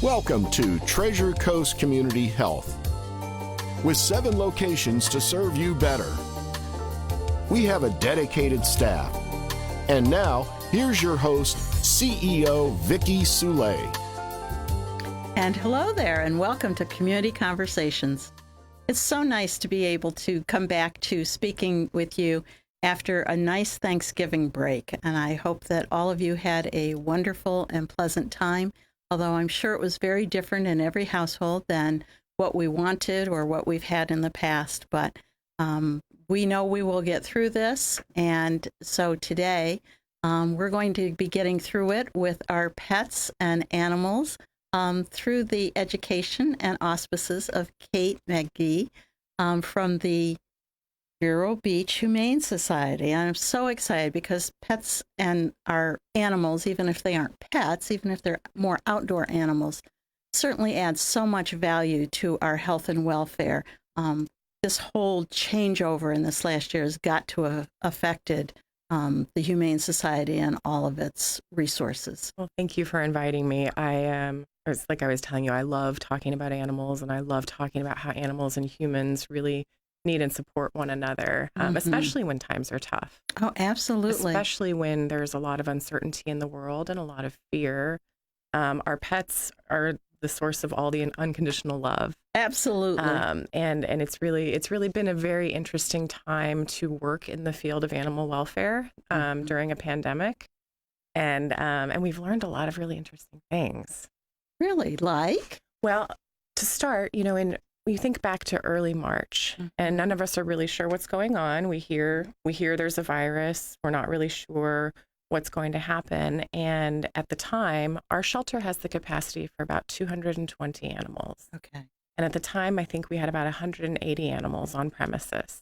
Welcome to Treasure Coast Community Health, with 7 locations to serve you better. We have a dedicated staff. And now, here's your host, CEO Vicki Soule. And hello there, and welcome to Community Conversations. It's so nice to be able to come back to speaking with you after a nice Thanksgiving break. And I hope that all of you had a wonderful and pleasant time, although I'm sure it was very different in every household than what we wanted or what we've had in the past. But we know we will get through this. And so today, we're going to be getting through it with our pets and animals through the education and auspices of Kate McGee from the Vero Beach Humane Society. And I'm so excited because pets and our animals, even if they aren't pets, even if they're more outdoor animals, certainly adds so much value to our health and welfare. This whole changeover in this last year has got to have affected the Humane Society and all of its resources. Well, thank you for inviting me. Like I was telling you, I love talking about animals, and I love talking about how animals and humans really need and support one another, especially when times are tough. Oh, absolutely. Especially when there's a lot of uncertainty in the world and a lot of fear. Our pets are the source of all the unconditional love. Absolutely. And it's really been a very interesting time to work in the field of animal welfare during a pandemic. And we've learned a lot of really interesting things. Really? Like? Well, to start, you think back to early March, and none of us are really sure what's going on. We hear there's a virus. We're not really sure what's going to happen. And at the time, our shelter has the capacity for about 220 animals. Okay. And at the time, I think we had about 180 animals on premises.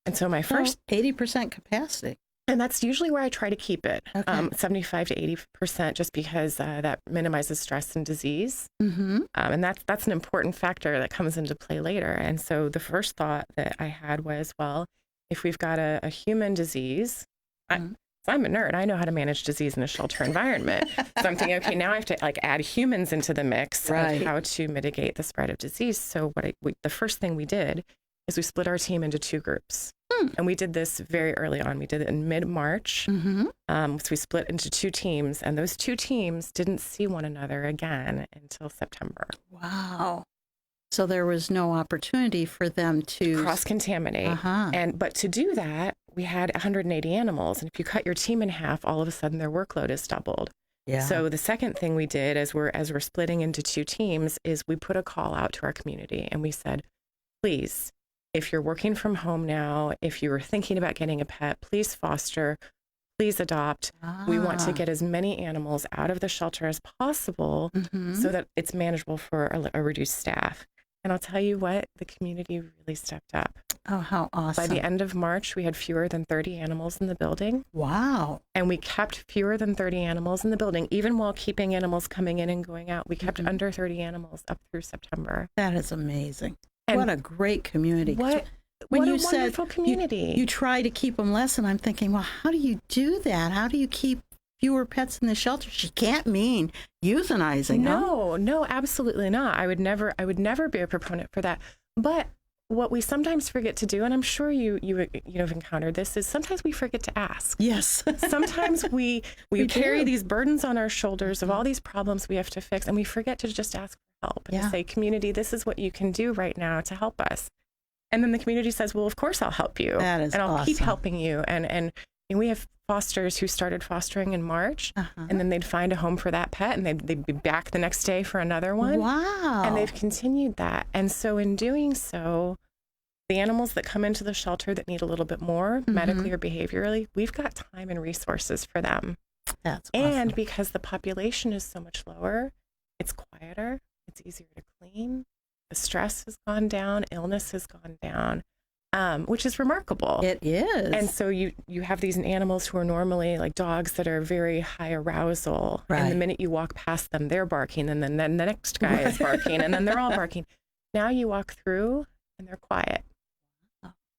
And so my first 80% capacity. And that's usually where I try to keep it, okay. 75 to 80%, just because that minimizes stress and disease. Mm-hmm. And that's an important factor that comes into play later. And so the first thought that I had was, well, if we've got a human disease, I'm a nerd. I know how to manage disease in a shelter environment. So I'm thinking, okay, now I have to add humans into the mix of how to mitigate the spread of disease. So the first thing we did is we split our team into 2 groups. And we did this very early on. We did it in mid-March. So we split into 2 teams, and those 2 teams didn't see one another again until September. Wow. So there was no opportunity for them to cross-contaminate. But to do that, we had 180 animals. And if you cut your team in half, all of a sudden their workload is doubled. Yeah. So the second thing we did as we're splitting into 2 teams is we put a call out to our community, and we said, please, if you're working from home now, if you were thinking about getting a pet, please foster, please adopt. We want to get as many animals out of the shelter as possible so that it's manageable for a reduced staff. And I'll tell you what, the community really stepped up. Oh, how awesome. By the end of March, we had fewer than 30 animals in the building. Wow. And we kept fewer than 30 animals in the building, even while keeping animals coming in and going out. We kept under 30 animals up through September. That is amazing. And what a great community. What a wonderful community. You try to keep them less, and I'm thinking, well, how do you do that? How do you keep fewer pets in the shelter? She can't mean euthanizing. No, absolutely not. I would never be a proponent for that. But what we sometimes forget to do, and I'm sure you have encountered this, is sometimes we forget to ask. Yes. Sometimes we carry these burdens on our shoulders of all these problems we have to fix, and we forget to just ask for help and to say, community, this is what you can do right now to help us. And then the community says, well, of course I'll help you. That is and I'll awesome. keep helping you. And we have fosters who started fostering in March, and then they'd find a home for that pet, and they'd be back the next day for another one. Wow. And they've continued that. And so in doing so, the animals that come into the shelter that need a little bit more medically or behaviorally, we've got time and resources for them. That's awesome. And because the population is so much lower, it's quieter, it's easier to clean, the stress has gone down, illness has gone down, which is remarkable. It is. And so you have these animals who are normally like dogs that are very high arousal. Right. And the minute you walk past them, they're barking, and then the next guy is barking, and then they're all barking. Now you walk through and they're quiet.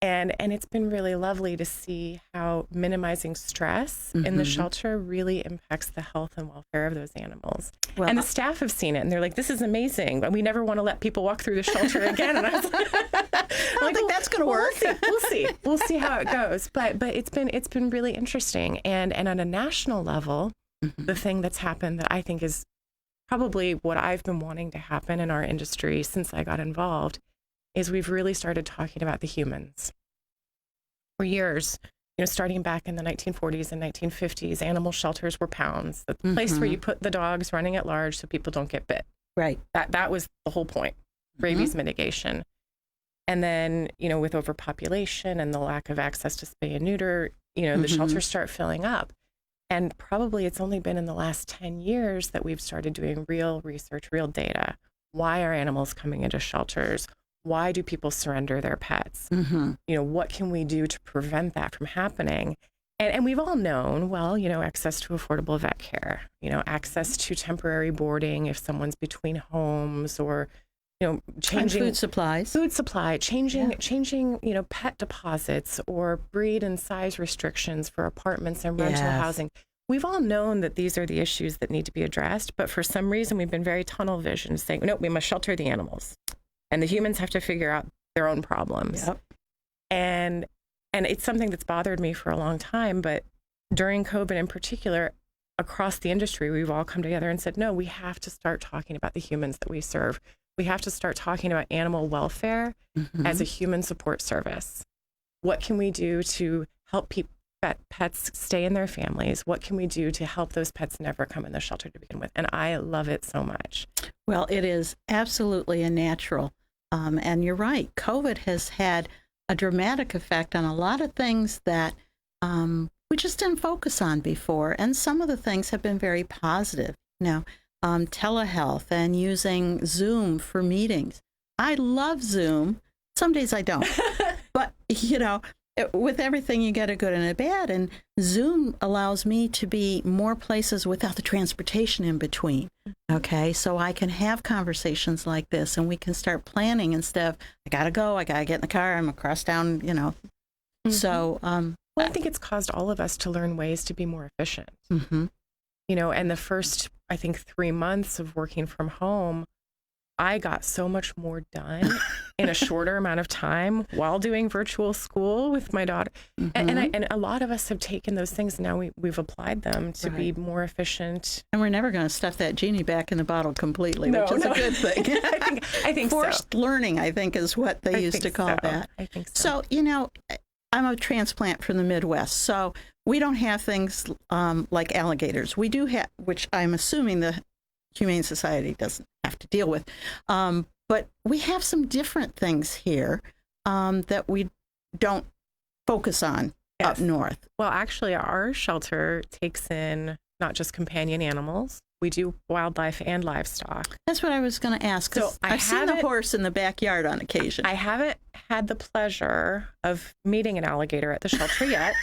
And it's been really lovely to see how minimizing stress in the shelter really impacts the health and welfare of those animals. Well, and the staff have seen it, and they're like, "This is amazing. We never want to let people walk through the shelter again." And I was like, I don't think that's going to work. We'll see how it goes. But it's been really interesting. And on a national level, the thing that's happened that I think is probably what I've been wanting to happen in our industry since I got involved is we've really started talking about the humans. For years, starting back in the 1940s and 1950s, animal shelters were pounds, the place where you put the dogs running at large so people don't get bit. Right. That was the whole point, rabies mitigation. And then, with overpopulation and the lack of access to spay and neuter, the shelters start filling up. And probably it's only been in the last 10 years that we've started doing real research, real data. Why are animals coming into shelters? Why do people surrender their pets? What can we do to prevent that from happening? And we've all known, well, access to affordable vet care, access to temporary boarding if someone's between homes, or, changing and food supply, changing, pet deposits or breed and size restrictions for apartments and rental housing. We've all known that these are the issues that need to be addressed, but for some reason we've been very tunnel vision, saying, no, we must shelter the animals. And the humans have to figure out their own problems. Yep. And it's something that's bothered me for a long time. But during COVID in particular, across the industry, we've all come together and said, no, we have to start talking about the humans that we serve. We have to start talking about animal welfare as a human support service. What can we do to help pets stay in their families? What can we do to help those pets never come in the shelter to begin with? And I love it so much. Well, it is absolutely a natural. And you're right. COVID has had a dramatic effect on a lot of things that we just didn't focus on before. And some of the things have been very positive. Telehealth and using Zoom for meetings. I love Zoom. Some days I don't. But, with everything, you get a good and a bad. And Zoom allows me to be more places without the transportation in between. Okay, so I can have conversations like this, and we can start planning instead of, I got to go, I got to get in the car, I'm across town, So, well, I think it's caused all of us to learn ways to be more efficient. And the first, I think, 3 months of working from home, I got so much more done in a shorter amount of time while doing virtual school with my daughter. And a lot of us have taken those things, and now we've applied them to be more efficient. And we're never going to stuff that genie back in the bottle completely, which is a good thing. I think forced learning, I think, is what they used to call that. I think so. So, I'm a transplant from the Midwest, so we don't have things like alligators. We do have, which I'm assuming the Humane Society doesn't have to deal with. But we have some different things here that we don't focus on up north. Well, actually, our shelter takes in not just companion animals. We do wildlife and livestock. That's what I was going to ask. So I've seen the horse in the backyard on occasion. I haven't had the pleasure of meeting an alligator at the shelter yet.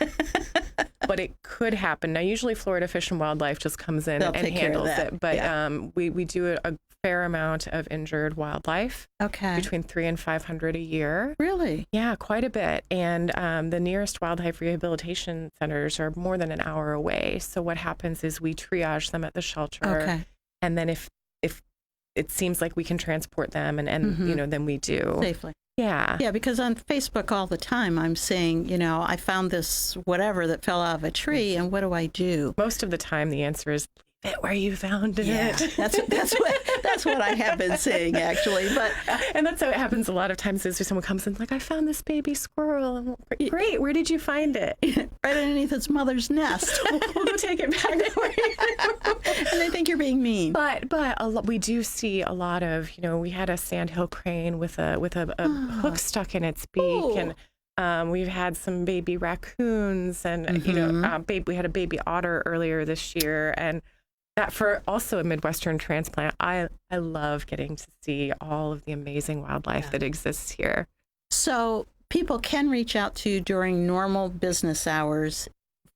But it could happen. Now, usually Florida Fish and Wildlife just comes in and handles it. But we do a fair amount of injured wildlife. Okay. Between 300 and 500 a year. Really? Yeah, quite a bit. And the nearest wildlife rehabilitation centers are more than an hour away. So what happens is we triage them at the shelter. Okay. And then if it seems like we can transport them, and then we do. Safely. Yeah. Yeah, because on Facebook all the time I'm saying, I found this whatever that fell out of a tree, and what do I do? Most of the time the answer is, leave it where you found it. Yeah, that's what I have been saying, actually. But and that's how it happens a lot of times is someone comes in like, I found this baby squirrel. And great, where did you find it? Right underneath its mother's nest. We'll go take it back. And they think you're being mean. But we do see a lot of, we had a sandhill crane with a hook stuck in its beak. Ooh. And we've had some baby raccoons, and we had a baby otter earlier this year, and that for also a Midwestern transplant, I love getting to see all of the amazing wildlife that exists here. So people can reach out to you during normal business hours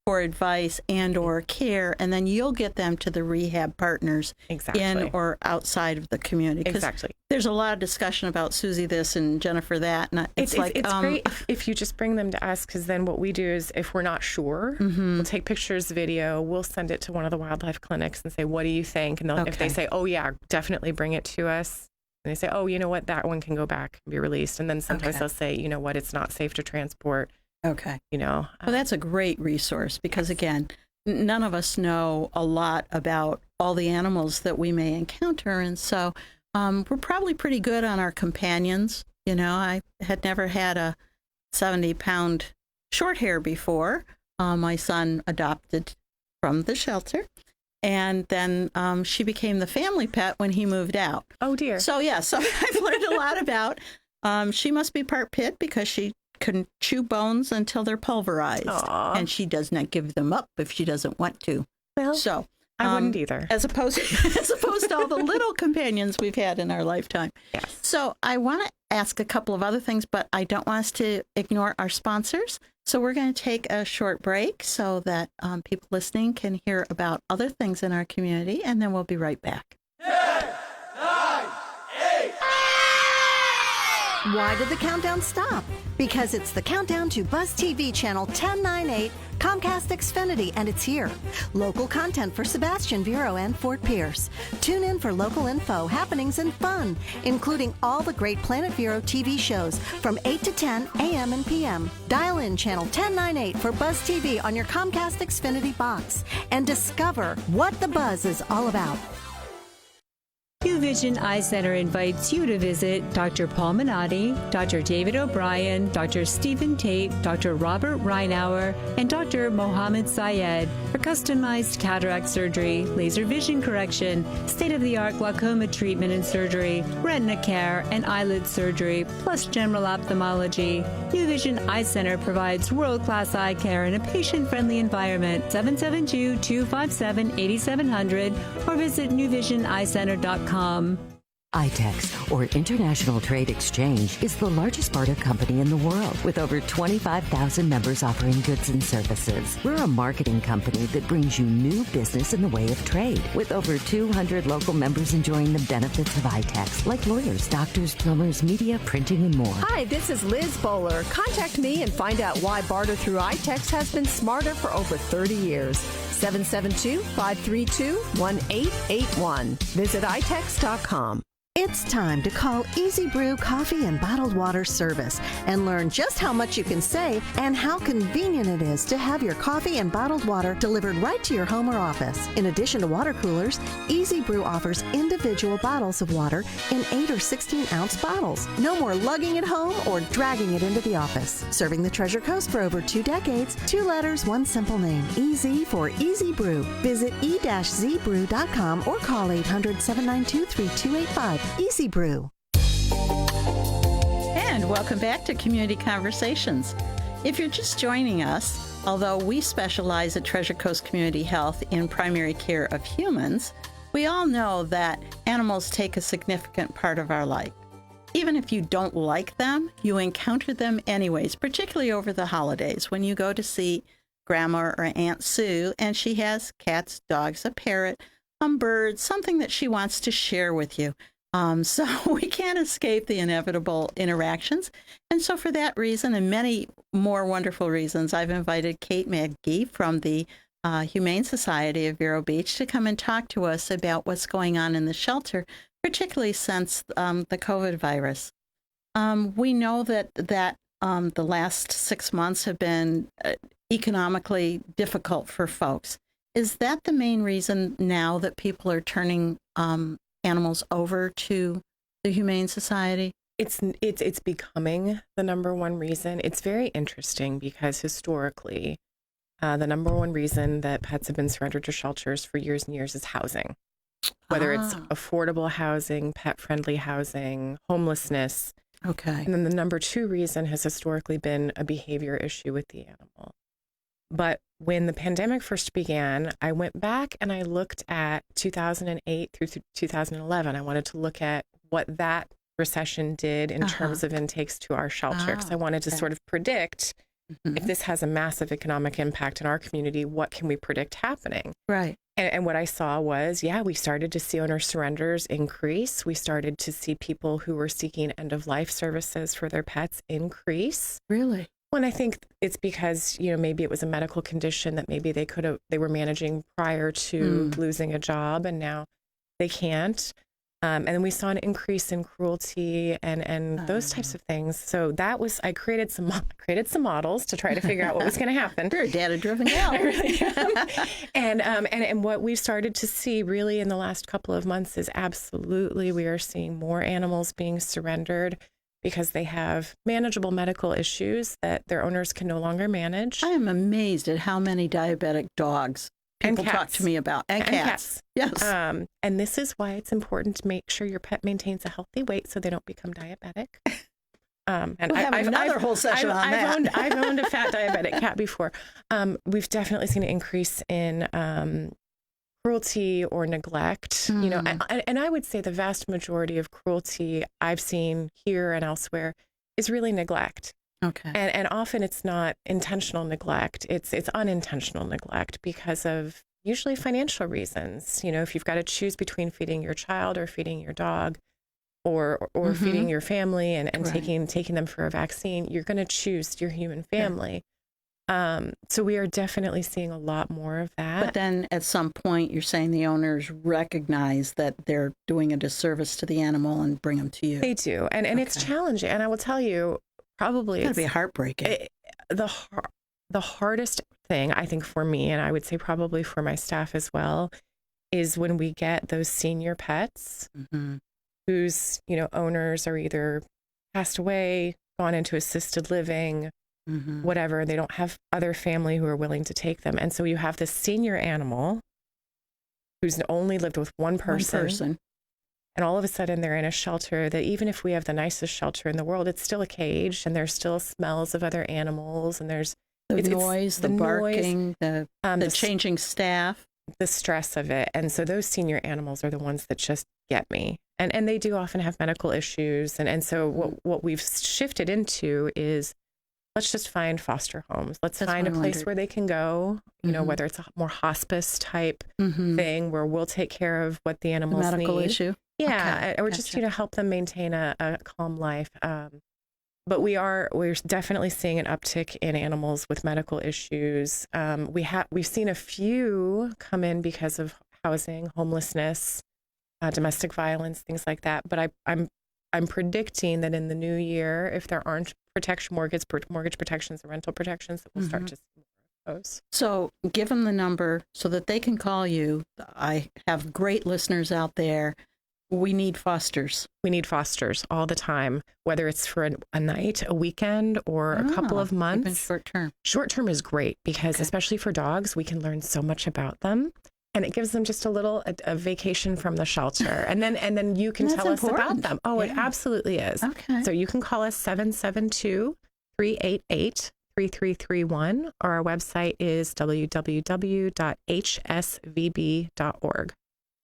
for advice and or care, and then you'll get them to the rehab partners in or outside of the community. Exactly. There's a lot of discussion about Susie this and Jennifer that, and it's great if you just bring them to us, because then what we do is, if we're not sure, we'll take pictures, video, we'll send it to one of the wildlife clinics and say, what do you think? And if they say, oh yeah, definitely bring it to us, and they say, oh, you know what, that one can go back and be released. And then sometimes they'll say, you know what, it's not safe to transport. Okay. Well, that's a great resource, because again, none of us know a lot about all the animals that we may encounter. And so we're probably pretty good on our companions. I had never had a 70-pound short hair before. My son adopted from the shelter. And then she became the family pet when he moved out. Oh, dear. So I've learned a lot about. She must be part pit, because she can chew bones until they're pulverized. Aww. And she does not give them up if she doesn't want to. Well, so I wouldn't either. As opposed to all the little companions we've had in our lifetime. Yes. So I want to ask a couple of other things, but I don't want us to ignore our sponsors. So we're going to take a short break so that people listening can hear about other things in our community, and then we'll be right back. 10, 9, 8. Why did the countdown stop? Because it's the countdown to Buzz TV channel 1098, Comcast Xfinity, and it's here. Local content for Sebastian, Vero, and Fort Pierce. Tune in for local info, happenings, and fun, including all the great Planet Vero TV shows from 8 to 10 a.m. and p.m. Dial in channel 1098 for Buzz TV on your Comcast Xfinity box and discover what the buzz is all about. UVision Eye Center invites you to visit Dr. Paul Minotti, Dr. David O'Brien, Dr. Stephen Tate, Dr. Robert Reinauer, and Dr. Mohammed Syed for customized cataract surgery, laser vision correction, state-of-the-art glaucoma treatment and surgery, retina care, and eyelid surgery, plus general ophthalmology. UVision Eye Center provides world-class eye care in a patient-friendly environment. 772-257-8700 or visit newvisioneyecenter.com. ITEX, or International Trade Exchange, is the largest barter company in the world, with over 25,000 members offering goods and services. We're a marketing company that brings you new business in the way of trade, with over 200 local members enjoying the benefits of ITEX, like lawyers, doctors, plumbers, media, printing, and more. Hi, this is Liz Bowler. Contact me and find out why barter through ITEX has been smarter for over 30 years. 772-532-1881. Visit itex.com. It's time to call Easy Brew Coffee and Bottled Water Service and learn just how much you can save and how convenient it is to have your coffee and bottled water delivered right to your home or office. In addition to water coolers, Easy Brew offers individual bottles of water in 8 or 16-ounce bottles. No more lugging it home or dragging it into the office. Serving the Treasure Coast for over 2 decades, 2 letters, 1 simple name. Easy for Easy Brew. Visit e-zbrew.com or call 800-792-3285. Easy Brew. And welcome back to Community Conversations. If you're just joining us, although we specialize at Treasure Coast Community Health in primary care of humans, we all know that animals take a significant part of our life. Even if you don't like them, you encounter them anyways, particularly over the holidays when you go to see Grandma or Aunt Sue and she has cats, dogs, a parrot, birds, something that she wants to share with you. So we can't escape the inevitable interactions. And so for that reason and many more wonderful reasons, I've invited Kate McGee from the Humane Society of Vero Beach to come and talk to us about what's going on in the shelter, particularly since the COVID virus. We know that the last 6 months have been economically difficult for folks. Is that the main reason now that people are turning animals over to the Humane Society? It's becoming the number one reason. It's very interesting because historically, the number one reason that pets have been surrendered to shelters for years and years is housing. Whether it's affordable housing, pet-friendly housing, homelessness. Okay. And then the number two reason has historically been a behavior issue with the animal. But when the pandemic first began, I went back and I looked at 2008 through 2011. I wanted to look at what that recession did in terms of intakes to our shelter, because I wanted to sort of predict if this has a massive economic impact in our community, what can we predict happening? Right. And what I saw was, we started to see owner surrenders increase. We started to see people who were seeking end-of-life services for their pets increase. Really? Well, and I think it's because, maybe it was a medical condition that maybe they were managing prior to losing a job, and now they can't. And then we saw an increase in cruelty and those types of things. So I created some models to try to figure out what was going to happen. You're a data-driven gal. I really am. And what we've started to see really in the last couple of months is absolutely we are seeing more animals being surrendered because they have manageable medical issues that their owners can no longer manage. I am amazed at how many diabetic dogs people talk to me about. And cats. Yes. And this is why it's important to make sure your pet maintains a healthy weight so they don't become diabetic. And we'll have another whole session on that. I've owned a fat diabetic cat before. We've definitely seen an increase in cruelty or neglect. And I would say the vast majority of cruelty I've seen here and elsewhere is really neglect. Okay. And often it's not intentional neglect. It's unintentional neglect because of usually financial reasons. If you've got to choose between feeding your child or feeding your dog or feeding your family and right. taking them for a vaccine, you're going to choose your human family. Yeah. So we are definitely seeing a lot more of that. But then at some point you're saying the owners recognize that they're doing a disservice to the animal and bring them to you. They do. And it's challenging. And I will tell you, probably it's got to be heartbreaking. The hardest thing, I think, for me, and I would say probably for my staff as well, is when we get those senior pets whose, owners are either passed away, gone into assisted living, whatever. They don't have other family who are willing to take them. And so you have this senior animal who's only lived with one person. And all of a sudden they're in a shelter that even if we have the nicest shelter in the world, it's still a cage and there's still smells of other animals and there's the noise, the barking, the changing staff. The stress of it. And so those senior animals are the ones that just get me. And they do often have medical issues. And so what we've shifted into is let's just find foster homes. Let's find a place where they can go, whether it's a more hospice type thing where we'll take care of what the animals need. Medical issue. Yeah, or just help them maintain a calm life. But we're definitely seeing an uptick in animals with medical issues. We've seen a few come in because of housing, homelessness, domestic violence, things like that. But I'm predicting that in the new year, if there aren't mortgage protections or rental protections, that we'll start to see more of those. So give them the number so that they can call you. I have great listeners out there. We need fosters. We need fosters all the time, whether it's for a night, a weekend, or a couple of months. Even short term. Short term is great because especially for dogs, we can learn so much about them. And it gives them just a vacation from the shelter. And then you can tell us about them. Oh, it absolutely is. Okay. So you can call us 772-388-3331, or our website is www.hsvb.org.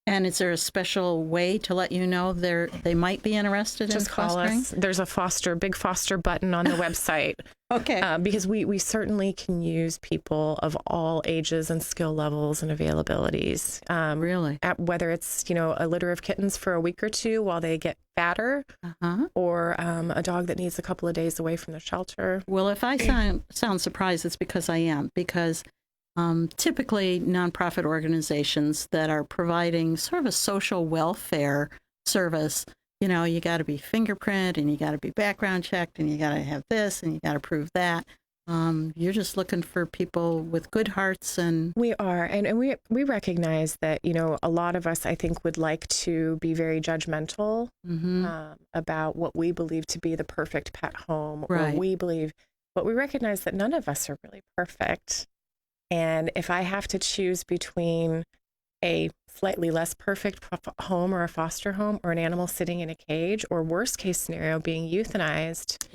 And is there a special way to let you know they might be interested in fostering? Just call us. There's a big foster button on the website. Okay. Because we certainly can use people of all ages and skill levels and availabilities. Really? Whether it's, a litter of kittens for a week or two while they get fatter, or a dog that needs a couple of days away from the shelter. Well, if I sound surprised, it's because I am. Because typically nonprofit organizations that are providing sort of a social welfare service, you got to be fingerprinted and you got to be background checked and you got to have this and you got to prove that. You're just looking for people with good hearts. And we are. And we recognize that, a lot of us, I think, would like to be very judgmental about what we believe to be the perfect pet home. Right. Or but we recognize that none of us are really perfect. And if I have to choose between a slightly less perfect home or a foster home or an animal sitting in a cage, or worst case scenario being euthanized,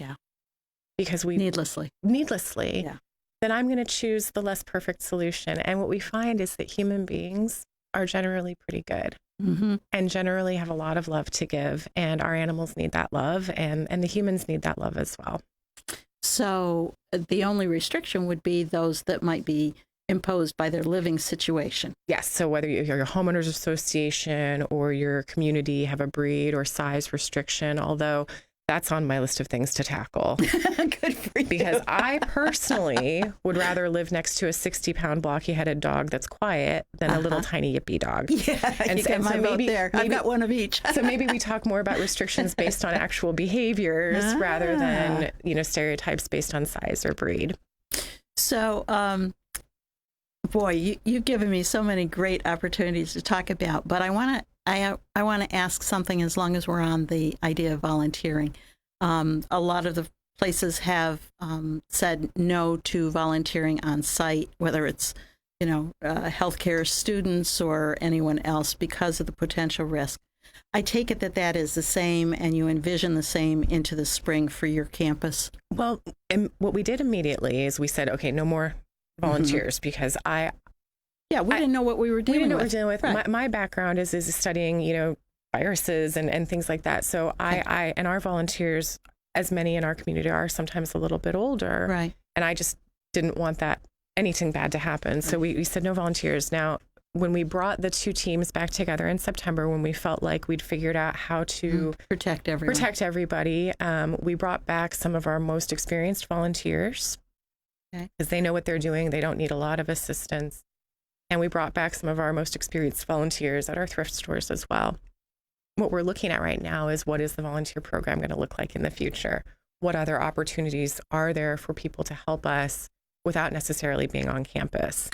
because we needlessly, then I'm going to choose the less perfect solution. And what we find is that human beings are generally pretty good and generally have a lot of love to give. And our animals need that love, and the humans need that love as well. So the only restriction would be those that might be imposed by their living situation. Yes. So whether you're a homeowners association or your community have a breed or size restriction, although that's on my list of things to tackle. Good for you. Because I personally would rather live next to a 60-pound blocky-headed dog that's quiet than a little tiny yippy dog. Yeah, and you get my vote there. I've got one of each. So maybe we talk more about restrictions based on actual behaviors rather than, stereotypes based on size or breed. So, boy, you've given me so many great opportunities to talk about, but I want to ask something as long as we're on the idea of volunteering. A lot of the places have said no to volunteering on site, whether it's, healthcare students or anyone else because of the potential risk. I take it that is the same, and you envision the same into the spring for your campus? Well, and what we did immediately is we said, okay, no more volunteers, because we didn't know what we were dealing with. We didn't know what we were dealing with. Right. My background is studying, viruses and things like that. So I and our volunteers, as many in our community are, sometimes a little bit older. Right. And I just didn't want anything bad to happen. So we said no volunteers. Now, when we brought the two teams back together in September, when we felt like we'd figured out how to protect everybody, we brought back some of our most experienced volunteers because they know what they're doing. They don't need a lot of assistance. And we brought back some of our most experienced volunteers at our thrift stores as well. What we're looking at right now is, what is the volunteer program going to look like in the future? What other opportunities are there for people to help us without necessarily being on campus?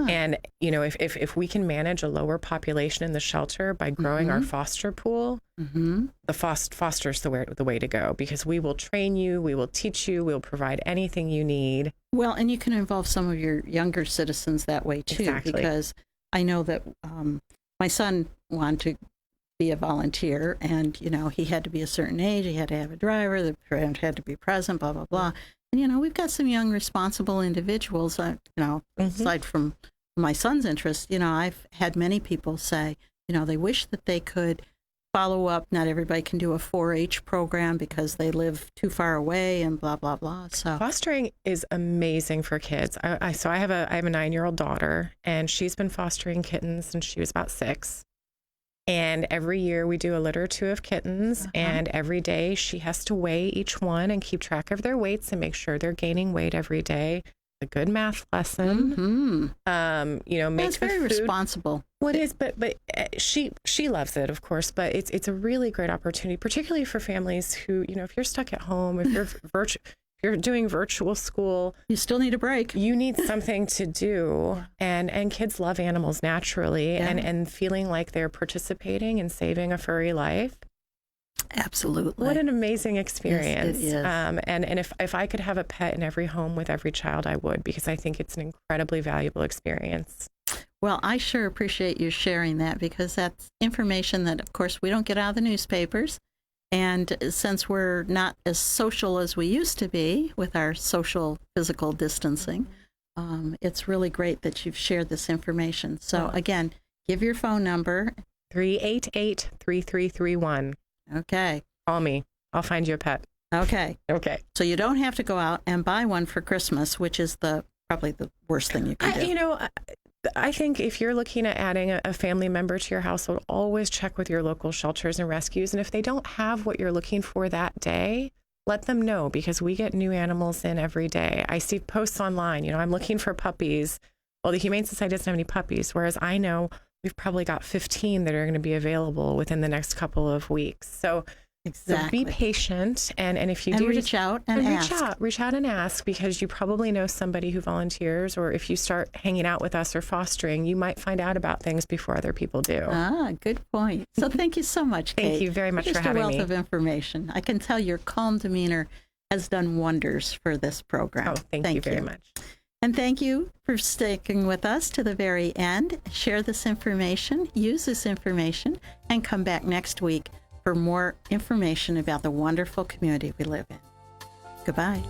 And, if we can manage a lower population in the shelter by growing our foster pool, the foster's the way to go, because we will train you, we will teach you, we'll provide anything you need. Well, and you can involve some of your younger citizens that way too, because I know that my son wanted to be a volunteer, and he had to be a certain age, he had to have a driver, the parent had to be present, blah blah blah. And we've got some young responsible individuals. Aside from my son's interest, I've had many people say, they wish that they could follow up. Not everybody can do a 4-H program because they live too far away and blah blah blah. So fostering is amazing for kids. I have a 9-year-old daughter, and she's been fostering kittens since she was about 6. And every year we do a litter or two of kittens, and every day she has to weigh each one and keep track of their weights and make sure they're gaining weight every day. A good math lesson. That's very responsible. Well, it is, but she loves it, of course. But it's a really great opportunity, particularly for families who, if you're stuck at home, if you're doing virtual school, you still need a break. You need something to do. And kids love animals naturally, and feeling like they're participating in saving a furry life. Absolutely. What an amazing experience. Yes, it is. And if I could have a pet in every home with every child, I would, because I think it's an incredibly valuable experience. Well, I sure appreciate you sharing that, because that's information that, of course, we don't get out of the newspapers. And since we're not as social as we used to be with our social physical distancing, it's really great that you've shared this information. So again, give your phone number. 388-3331. Okay. Call me. I'll find you a pet. Okay. Okay. So you don't have to go out and buy one for Christmas, which is probably the worst thing you can do. I think if you're looking at adding a family member to your household, always check with your local shelters and rescues. And if they don't have what you're looking for that day, let them know, because we get new animals in every day. I see posts online, I'm looking for puppies. Well, the Humane Society doesn't have any puppies, whereas I know we've probably got 15 that are going to be available within the next couple of weeks. So be patient, and if you do reach out and ask. Reach out and ask, because you probably know somebody who volunteers, or if you start hanging out with us or fostering, you might find out about things before other people do. Good point. So thank you so much, Kate. Thank you very much for having me. Just a wealth of information. I can tell your calm demeanor has done wonders for this program. Oh, thank you very much. And thank you for sticking with us to the very end. Share this information, use this information, and come back next week for more information about the wonderful community we live in. Goodbye.